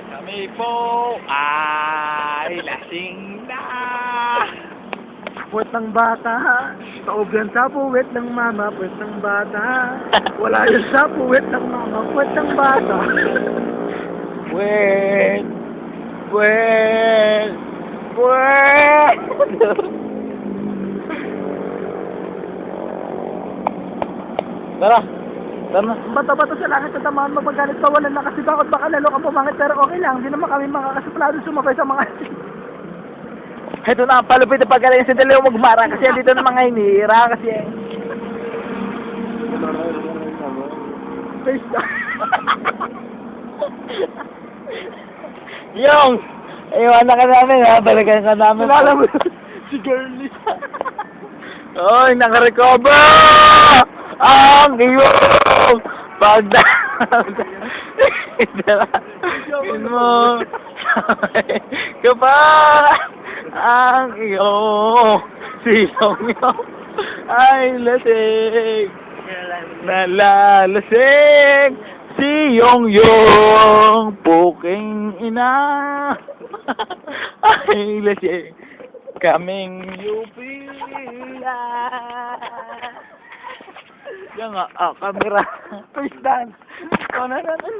Kami po ay lasing na. Puwet ng bata, taob yan sa puwet ng mama, puwet ng bata. Wala yan sa puwet ng mama, puwet ng bata. Wait, wait, wait. Tara, tara na. Bata-bata sa langit at tamaan magmagalit pa, wala na kasi bakit baka lalo kang pumangit, pero okay lang, hindi naman kami makakasuplado sumabay sa mga... Ito na ang palupit na pagaling sa dalawang magmara kasi dito ng mga hinira kasi Face na. yung iwanan ka namin ha, balikan ka namin. Kilala mo si Girlie. Oy, nakarecover ang iyong pagdaan mo kapag ang iyong siyong ay lasing nalalasing siyong puking ina ay lasing kaming yupila. Yan nga, camera. Face dance. Ikaw na natin.